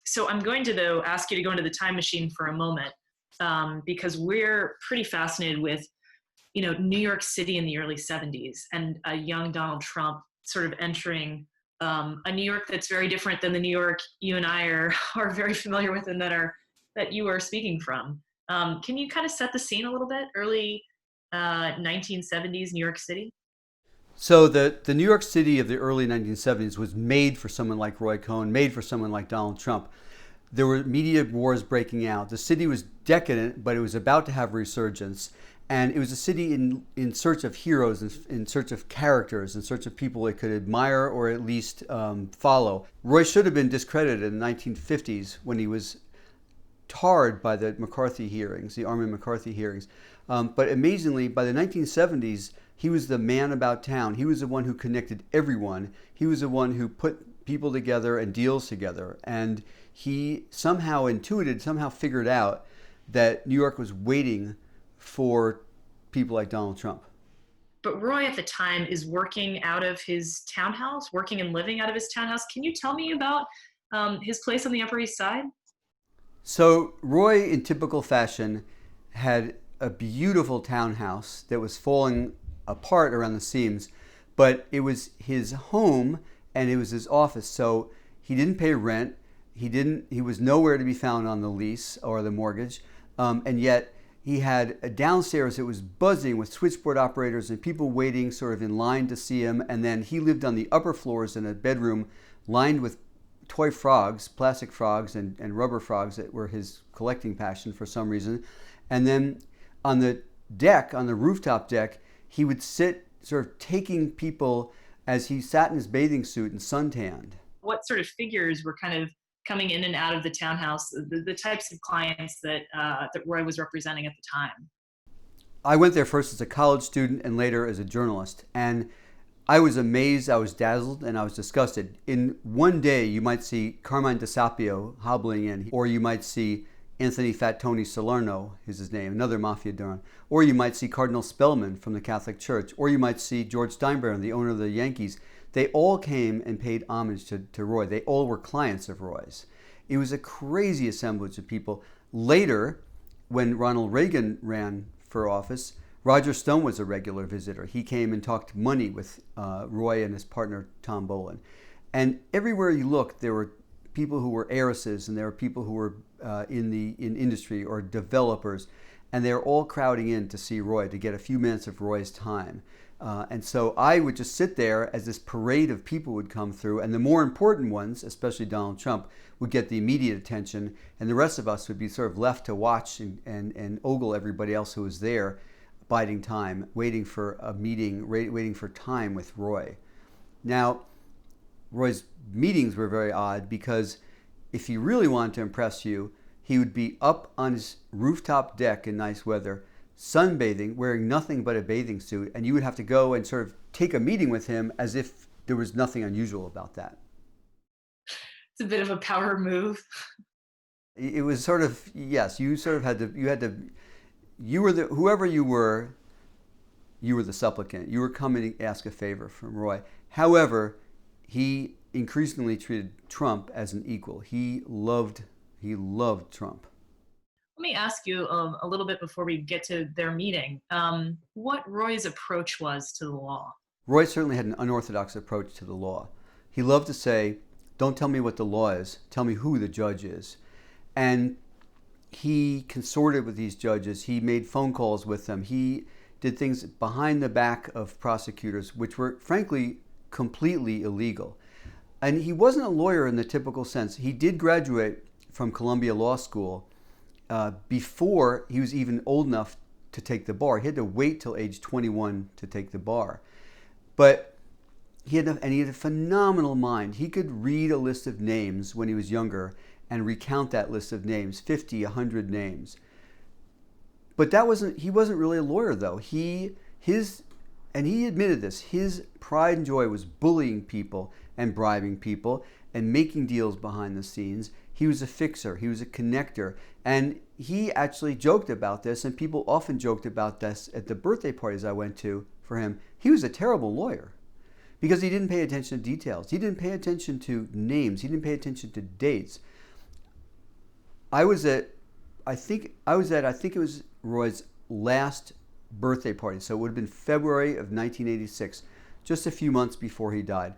So I'm going to, though, ask you to go into the time machine for a moment, because we're pretty fascinated with, New York City in the early 70s and a young Donald Trump sort of entering a New York that's very different than the New York you and I are very familiar with and that you are speaking from. Can you kind of set the scene a little bit? Early 1970s New York City? So the New York City of the early 1970s was made for someone like Roy Cohn, made for someone like Donald Trump. There were media wars breaking out. The city was decadent, but it was about to have a resurgence. And it was a city in search of heroes, in search of characters, in search of people it could admire or at least follow. Roy should have been discredited in the 1950s when he was tarred by the McCarthy hearings, the Army McCarthy hearings. But amazingly, by the 1970s, he was the man about town. He was the one who connected everyone. He was the one who put people together and deals together. And he somehow intuited, somehow figured out that New York was waiting for people like Donald Trump. But Roy at the time is working out of his townhouse, working and living out of his townhouse. Can you tell me about his place on the Upper East Side? So Roy, in typical fashion, had a beautiful townhouse that was falling apart around the seams, but it was his home and it was his office. So he didn't pay rent. He was nowhere to be found on the lease or the mortgage, and yet he had a downstairs that was buzzing with switchboard operators and people waiting sort of in line to see him. And then he lived on the upper floors in a bedroom lined with toy frogs, plastic frogs and rubber frogs that were his collecting passion for some reason. And then on the deck, on the rooftop deck, he would sit sort of taking people as he sat in his bathing suit and suntanned. What sort of figures were kind of coming in and out of the townhouse, the types of clients that Roy was representing at the time? I went there first as a college student and later as a journalist. And I was amazed, I was dazzled, and I was disgusted. In one day, you might see Carmine DeSapio hobbling in, or you might see Anthony Fat Tony Salerno is his name, another mafia don. Or you might see Cardinal Spellman from the Catholic Church. Or you might see George Steinbrenner, the owner of the Yankees. They all came and paid homage to Roy. They all were clients of Roy's. It was a crazy assemblage of people. Later, when Ronald Reagan ran for office, Roger Stone was a regular visitor. He came and talked money with Roy and his partner, Tom Bolin. And everywhere you looked, there were people who were heiresses and there were people who were in industry or developers. And they were all crowding in to see Roy, to get a few minutes of Roy's time. And so I would just sit there as this parade of people would come through. And the more important ones, especially Donald Trump, would get the immediate attention. And the rest of us would be sort of left to watch and ogle everybody else who was there, biding time, waiting for a meeting, waiting for time with Roy. Now, Roy's meetings were very odd because if he really wanted to impress you, he would be up on his rooftop deck in nice weather, sunbathing, wearing nothing but a bathing suit, and you would have to go and sort of take a meeting with him as if there was nothing unusual about that. It's a bit of a power move. It was sort of, yes, you sort of you were whoever you were the supplicant. You were coming to ask a favor from Roy. However, he increasingly treated Trump as an equal. He loved Trump. Let me ask you a little bit before we get to their meeting, what Roy's approach was to the law. Roy certainly had an unorthodox approach to the law. He loved to say, don't tell me what the law is, tell me who the judge is. And he consorted with these judges. He made phone calls with them. He did things behind the back of prosecutors, which were frankly completely illegal. And he wasn't a lawyer in the typical sense. He did graduate from Columbia Law School before he was even old enough to take the bar. He had to wait till age 21 to take the bar. But he had a phenomenal mind. He could read a list of names when he was younger and recount that list of names, 50, 100 names. But he wasn't really a lawyer though. And he admitted this, his pride and joy was bullying people and bribing people and making deals behind the scenes. He was a fixer, he was a connector. And he actually joked about this, and people often joked about this at the birthday parties I went to for him. He was a terrible lawyer because he didn't pay attention to details. He didn't pay attention to names. He didn't pay attention to dates. I was at, I think it was Roy's last birthday party. So it would have been February of 1986, just a few months before he died.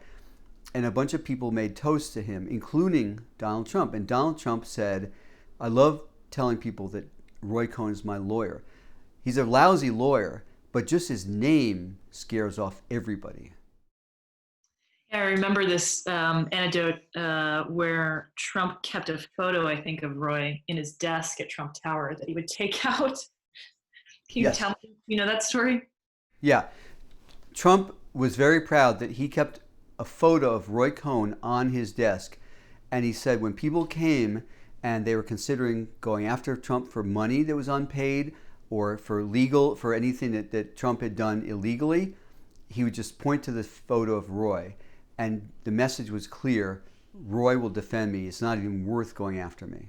And a bunch of people made toasts to him, including Donald Trump. And Donald Trump said, I love telling people that Roy Cohn is my lawyer. He's a lousy lawyer, but just his name scares off everybody. Yeah, I remember this anecdote where Trump kept a photo, I think, of Roy in his desk at Trump Tower that he would take out. Can you Yes. tell me, you know that story? Yeah. Trump was very proud that he kept a photo of Roy Cohn on his desk. And he said when people came and they were considering going after Trump for money that was unpaid or for anything that Trump had done illegally, he would just point to the photo of Roy. And the message was clear: Roy will defend me. It's not even worth going after me.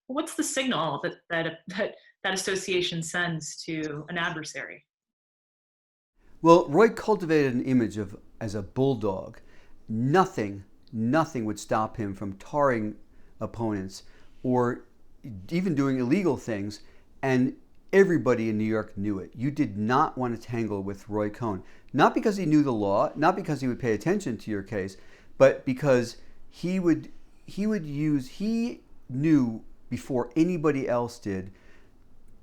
What's the signal that association sends to an adversary? Well, Roy cultivated an image of as a bulldog. Nothing, nothing would stop him from tarring opponents or even doing illegal things. And everybody in New York knew it. You did not want to tangle with Roy Cohn. Not because he knew the law, not because he would pay attention to your case, but because he knew before anybody else did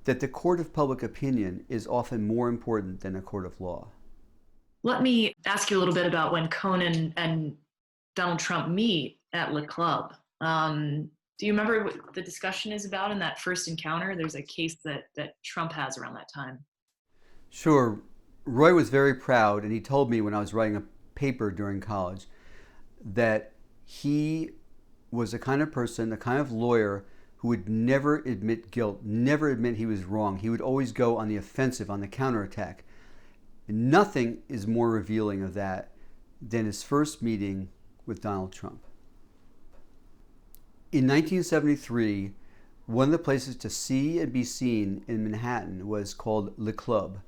that the court of public opinion is often more important than a court of law. Let me ask you a little bit about when Cohen and Donald Trump meet at Le Club. Do you remember what the discussion is about in that first encounter? There's a case that Trump has around that time. Sure, Roy was very proud, and he told me when I was writing a paper during college that he was the kind of person, the kind of lawyer who would never admit guilt, never admit he was wrong. He would always go on the offensive, on the counterattack. Nothing is more revealing of that than his first meeting with Donald Trump. In 1973, one of the places to see and be seen in Manhattan was called Le Club.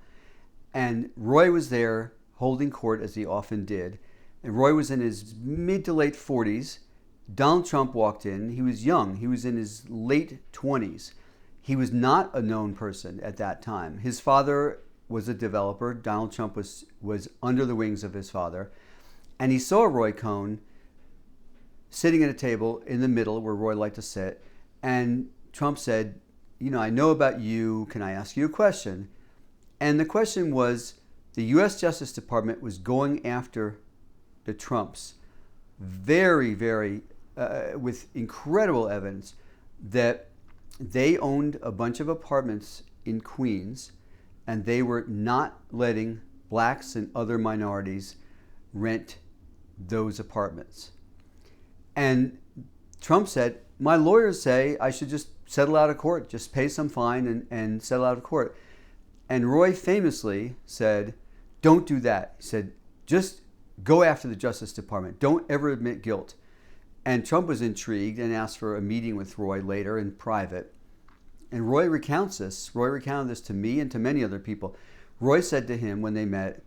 And Roy was there holding court, as he often did. And Roy was in his mid to late 40s. Donald Trump walked in. He was young. He was in his late 20s. He was not a known person at that time. His father was a developer. Donald Trump was under the wings of his father. And he saw Roy Cohn sitting at a table in the middle where Roy liked to sit. And Trump said, I know about you. Can I ask you a question? And the question was, the U.S. Justice Department was going after the Trumps with incredible evidence that they owned a bunch of apartments in Queens and they were not letting blacks and other minorities rent those apartments. And Trump said, my lawyers say I should just settle out of court, just pay some fine and settle out of court. And Roy famously said, don't do that. He said, just go after the Justice Department. Don't ever admit guilt. And Trump was intrigued and asked for a meeting with Roy later in private. And Roy recounts this. Roy recounted this to me and to many other people. Roy said to him when they met,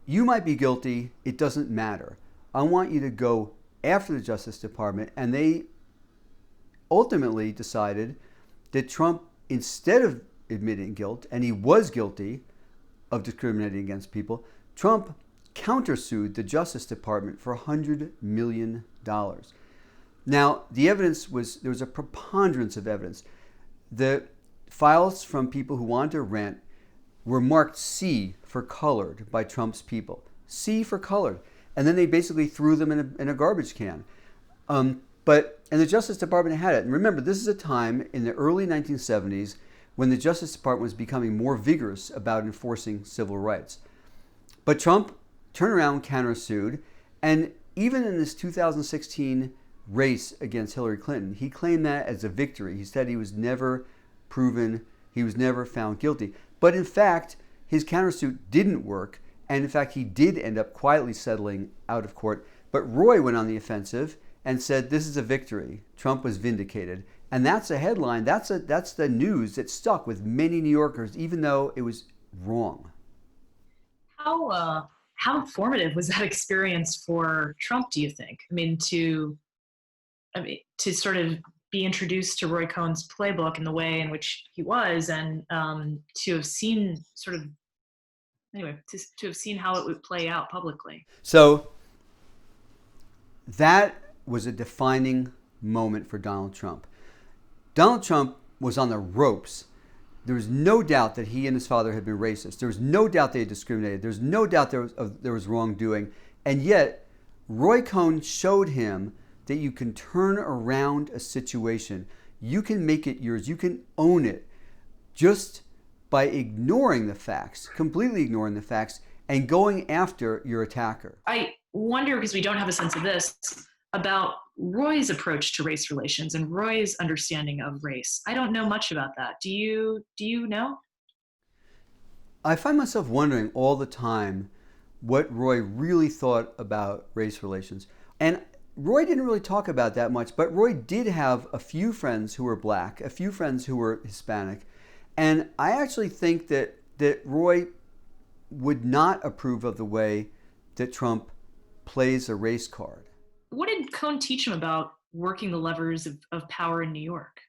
you might be guilty. It doesn't matter. I want you to go after the Justice Department. And they ultimately decided that Trump, instead of admitting guilt, and he was guilty of discriminating against people, Trump countersued the Justice Department for $100 million. Now, the evidence there was a preponderance of evidence. The files from people who wanted to rent were marked C for colored by Trump's people. C for colored. And then they basically threw them in a garbage can. And the Justice Department had it. And remember, this is a time in the early 1970s when the Justice Department was becoming more vigorous about enforcing civil rights. But Trump turned around, countersued, and even in this 2016 race against Hillary Clinton, he claimed that as a victory. He said he was never proven, he was never found guilty. But in fact, his countersuit didn't work, and in fact, he did end up quietly settling out of court. But Roy went on the offensive and said, this is a victory. Trump was vindicated. And that's a headline. That's the news that stuck with many New Yorkers, even though it was wrong. How formative was that experience for Trump, do you think? I mean, to I mean, to sort of be introduced to Roy Cohn's playbook in the way in which he was, and to have seen sort of, anyway, to have seen how it would play out publicly. So that was a defining moment for Donald Trump. Donald Trump was on the ropes. There was no doubt that he and his father had been racist. There was no doubt they had discriminated. There was no doubt there was wrongdoing. And yet, Roy Cohn showed him that you can turn around a situation. You can make it yours. You can own it just by ignoring the facts, completely ignoring the facts, and going after your attacker. I wonder, because we don't have a sense of this, about Roy's approach to race relations and Roy's understanding of race. I don't know much about that. Do you know? I find myself wondering all the time what Roy really thought about race relations. And Roy didn't really talk about that much, but Roy did have a few friends who were black, a few friends who were Hispanic. And I actually think that Roy would not approve of the way that Trump plays a race card. What did Cohn teach him about working the levers of power in New York?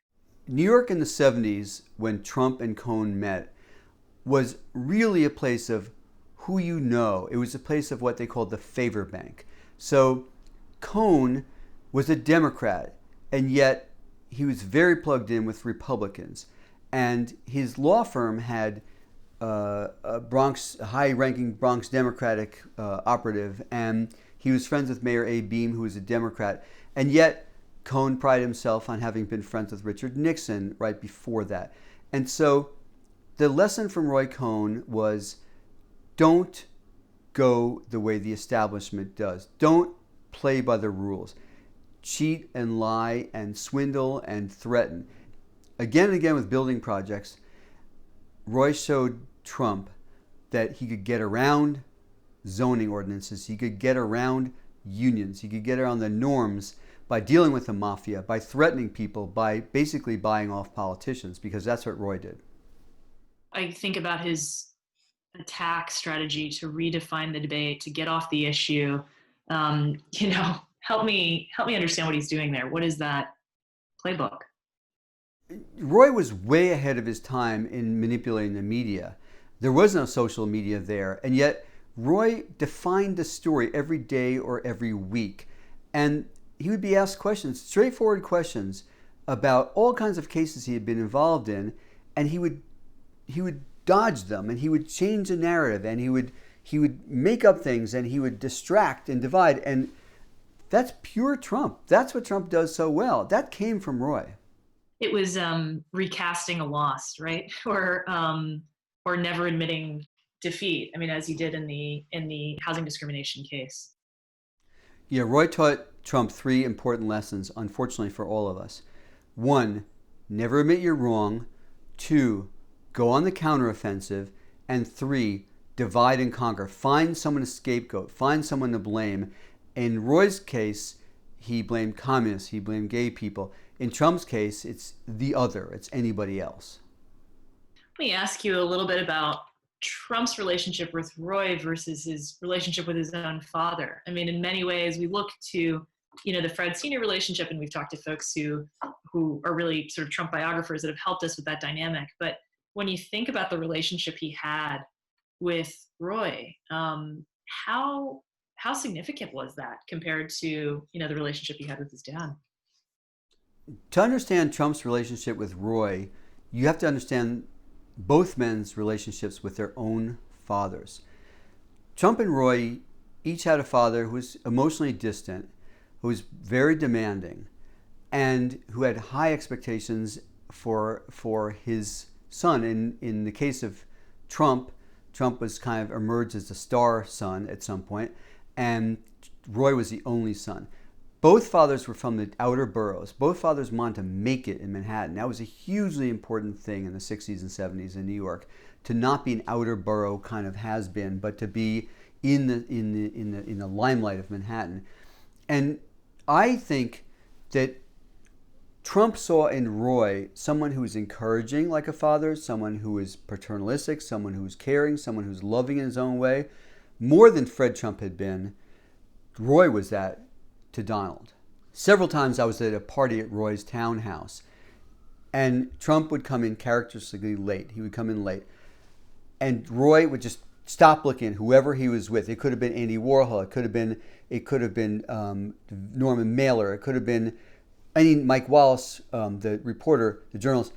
New York in the 70s, when Trump and Cohn met, was really a place of who you know. It was a place of what they called the favor bank. So Cohn was a Democrat, and yet he was very plugged in with Republicans. And his law firm had a high-ranking Bronx Democratic operative, and he was friends with Mayor Abe Beame, who was a Democrat. And yet, Cohn prided himself on having been friends with Richard Nixon right before that. And so the lesson from Roy Cohn was, don't go the way the establishment does. Don't play by the rules. Cheat and lie and swindle and threaten. Again and again with building projects, Roy showed Trump that he could get around zoning ordinances, he could get around unions, he could get around the norms by dealing with the mafia, by threatening people, by basically buying off politicians, because that's what Roy did. I think about his attack strategy to redefine the debate, to get off the issue. Help me understand what he's doing there. What is that playbook? Roy was way ahead of his time in manipulating the media. There was no social media there, and yet Roy defined the story every day or every week. And he would be asked questions, straightforward questions, about all kinds of cases he had been involved in, and he would dodge them, and he would change the narrative, and he would make up things, and he would distract and divide. And that's pure Trump. That's what Trump does so well. That came from Roy. It was recasting a loss, right? Or never admitting defeat. I mean, as he did in the housing discrimination case. Yeah, Roy taught Trump three important lessons, unfortunately for all of us. One, never admit you're wrong. Two, go on the counteroffensive. And three, divide and conquer. Find someone to scapegoat. Find someone to blame. In Roy's case, he blamed communists. He blamed gay people. In Trump's case, it's the other. It's anybody else. Let me ask you a little bit about Trump's relationship with Roy versus his relationship with his own father. I mean, in many ways, we look to, the Fred Sr. relationship, and we've talked to folks who are really sort of Trump biographers that have helped us with that dynamic. But when you think about the relationship he had with Roy, how significant was that compared to, the relationship he had with his dad? To understand Trump's relationship with Roy, you have to understand both men's relationships with their own fathers. Trump and Roy each had a father who was emotionally distant, who was very demanding, and who had high expectations for his son. In the case of Trump was kind of emerged as the star son at some point, and Roy was the only son. Both fathers were from the outer boroughs. Both fathers wanted to make it in Manhattan. That was a hugely important thing in the 60s and 70s in New York, to not be an outer borough kind of has-been, but to be in the limelight of Manhattan. And I think that Trump saw in Roy someone who was encouraging like a father, someone who was paternalistic, someone who was caring, someone who was loving in his own way, more than Fred Trump had been. Roy was that to Donald. Several times I was at a party at Roy's townhouse, and Trump would come in characteristically late. He would come in late, and Roy would just stop looking at whoever he was with. It could have been Andy Warhol. It could have been Norman Mailer. It could have been Mike Wallace, the reporter, the journalist.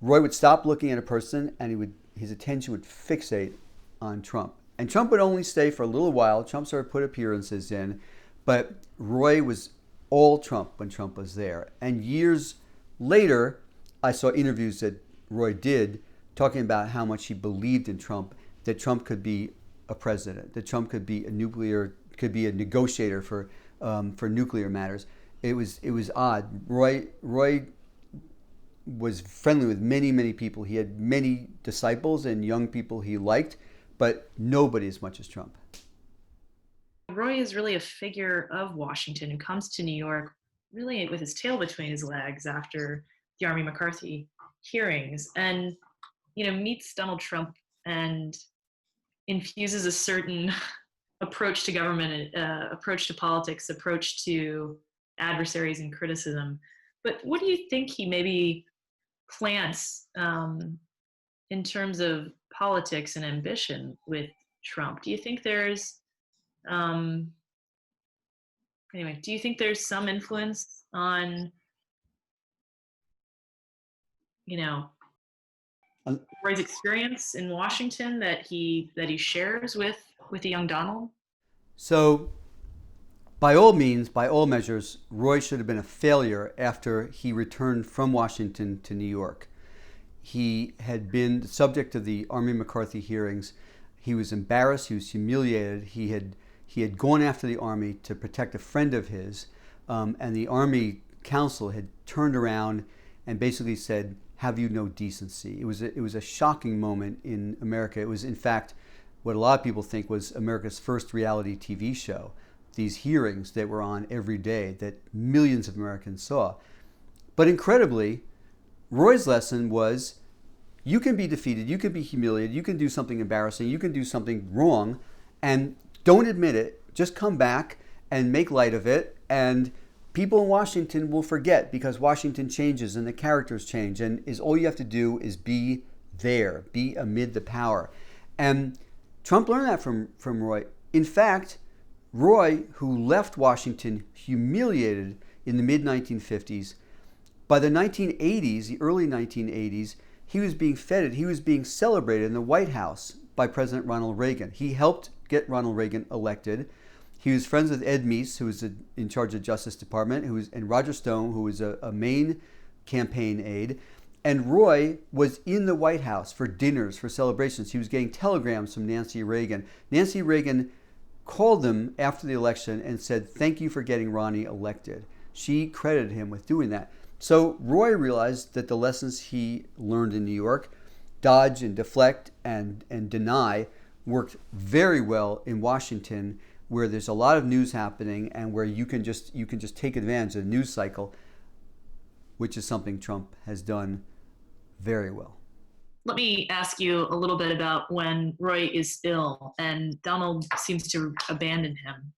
Roy would stop looking at a person, and his attention would fixate on Trump. And Trump would only stay for a little while. Trump started to put appearances in, but Roy was all Trump when Trump was there. And years later, I saw interviews that Roy did talking about how much he believed in Trump, that Trump could be a president, that Trump could be a negotiator for nuclear matters. It was odd. Roy was friendly with many people. He had many disciples and young people he liked, but nobody as much as Trump. Roy is really a figure of Washington who comes to New York really with his tail between his legs after the Army McCarthy hearings, and meets Donald Trump and infuses a certain approach to government, approach to politics, approach to adversaries and criticism. But what do you think he maybe plants in terms of politics and ambition with Trump? Do you think there's do you think there's some influence on Roy's experience in Washington that he shares with the young Donald? So, by all means, by all measures, Roy should have been a failure after he returned from Washington to New York. He had been the subject of the Army McCarthy hearings. He was embarrassed. He was humiliated. He had gone after the Army to protect a friend of his, and the Army council had turned around and basically said, "Have you no decency?" It was a shocking moment in America. It was, in fact, what a lot of people think was America's first reality TV show. These hearings that were on every day that millions of Americans saw. But incredibly, Roy's lesson was, you can be defeated, you can be humiliated, you can do something embarrassing, you can do something wrong, and don't admit it. Just come back and make light of it, and people in Washington will forget, because Washington changes and the characters change, and all you have to do is be there, be amid the power. And Trump learned that from Roy. In fact, Roy, who left Washington humiliated in the mid-1950s, by the 1980s, the early 1980s, he was being feted, he was being celebrated in the White House by President Ronald Reagan. He helped get Ronald Reagan elected. He was friends with Ed Meese, who was in charge of the Justice Department, and Roger Stone, who was a main campaign aide. And Roy was in the White House for dinners, for celebrations. He was getting telegrams from Nancy Reagan. Nancy Reagan called them after the election and said, "Thank you for getting Ronnie elected." She credited him with doing that. So Roy realized that the lessons he learned in New York, dodge and deflect and deny, worked very well in Washington, where there's a lot of news happening and where you can just take advantage of the news cycle, which is something Trump has done very well. Let me ask you a little bit about when Roy is ill and Donald seems to abandon him.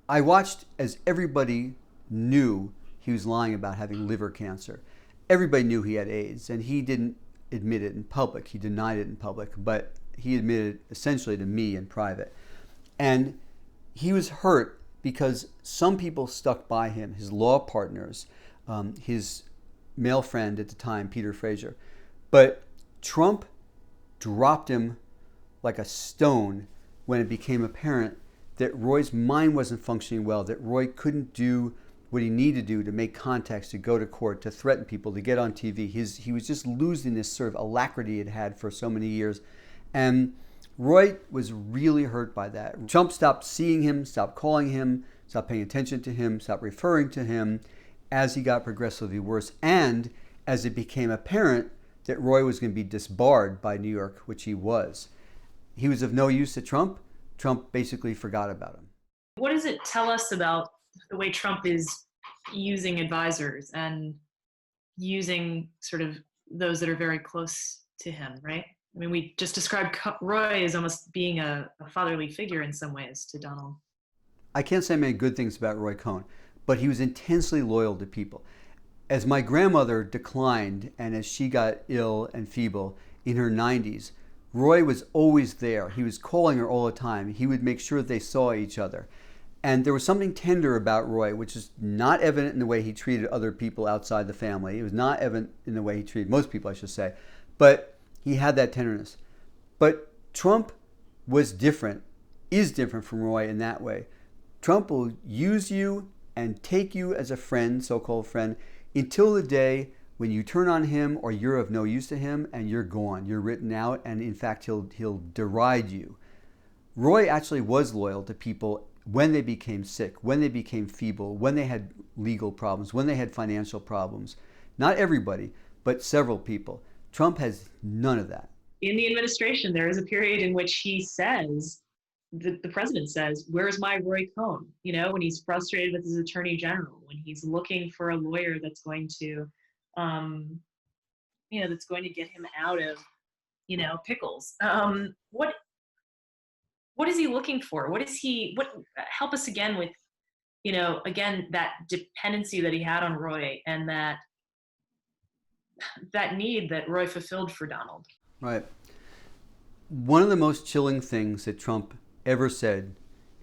I watched as everybody knew he was lying about having liver cancer. Everybody knew he had AIDS, and he didn't admit it in public. He denied it in public, but he admitted essentially to me in private. And he was hurt because some people stuck by him, his law partners, his male friend at the time, Peter Fraser. But Trump dropped him like a stone when it became apparent that Roy's mind wasn't functioning well, that Roy couldn't do what he needed to do to make contacts, to go to court, to threaten people, to get on TV. He was just losing this sort of alacrity he'd had for so many years. And Roy was really hurt by that. Trump stopped seeing him, stopped calling him, stopped paying attention to him, stopped referring to him as he got progressively worse, and as it became apparent that Roy was going to be disbarred by New York, which he was. He was of no use to Trump. Trump basically forgot about him. What does it tell us about the way Trump is using advisors and using sort of those that are very close to him, right? I mean, we just described Roy as almost being a fatherly figure in some ways to Donald. I can't say many good things about Roy Cohn, but he was intensely loyal to people. As my grandmother declined and as she got ill and feeble in her 90s, Roy was always there. He was calling her all the time. He would make sure that they saw each other. And there was something tender about Roy, which is not evident in the way he treated other people outside the family. It was not evident in the way he treated most people, I should say. But he had that tenderness. But Trump was different, is different from Roy in that way. Trump will use you and take you as a friend, so-called friend, until the day when you turn on him or you're of no use to him and you're gone. You're written out, and in fact, he'll deride you. Roy actually was loyal to people when they became sick, when they became feeble, when they had legal problems, when they had financial problems. Not everybody, but several people. Trump has none of that. In the administration, there is a period in which he says, the president says, "Where's my Roy Cohn?" You know, when he's frustrated with his attorney general, when he's looking for a lawyer that's going to, that's going to get him out of, pickles. What is he looking for? Help us again with, again, that dependency that he had on Roy and that need that Roy fulfilled for Donald. Right. One of the most chilling things that Trump ever said,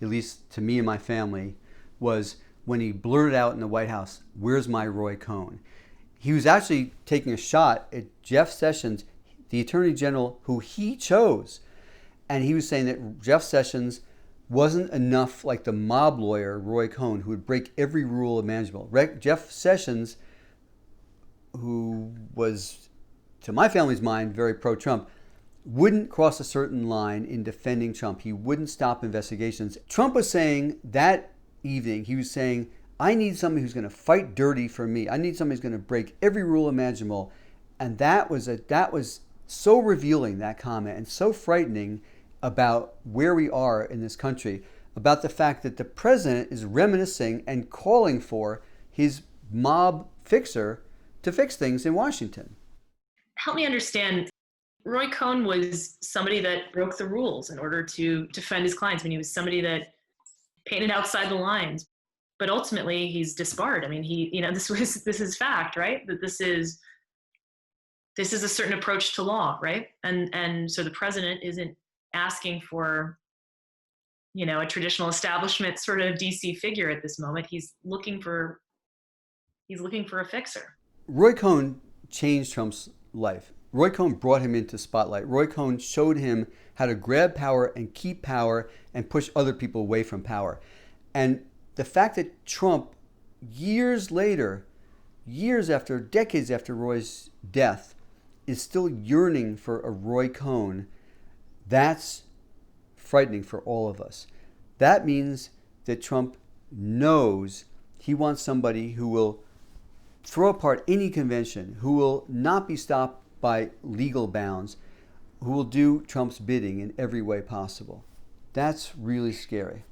at least to me and my family, was when he blurted out in the White House, "Where's my Roy Cohn?" He was actually taking a shot at Jeff Sessions, the Attorney General who he chose. And he was saying that Jeff Sessions wasn't enough like the mob lawyer, Roy Cohn, who would break every rule imaginable. Jeff Sessions, who was, to my family's mind, very pro-Trump, wouldn't cross a certain line in defending Trump. He wouldn't stop investigations. Trump was saying that evening, he was saying, "I need somebody who's going to fight dirty for me. I need somebody who's going to break every rule imaginable." And that was so revealing, that comment, and so frightening about where we are in this country, about the fact that the president is reminiscing and calling for his mob fixer to fix things in Washington. Help me understand. Roy Cohn was somebody that broke the rules in order to defend his clients. I mean, he was somebody that painted outside the lines, but ultimately he's disbarred. I mean, this is fact, right? That this is a certain approach to law, right? And so the president isn't asking for, a traditional establishment sort of DC figure at this moment. He's looking for a fixer. Roy Cohn changed Trump's life. Roy Cohn brought him into spotlight. Roy Cohn showed him how to grab power and keep power and push other people away from power. And the fact that Trump, years later, decades after Roy's death, is still yearning for a Roy Cohn, that's frightening for all of us. That means that Trump knows he wants somebody who will throw apart any convention, who will not be stopped by legal bounds, who will do Trump's bidding in every way possible. That's really scary.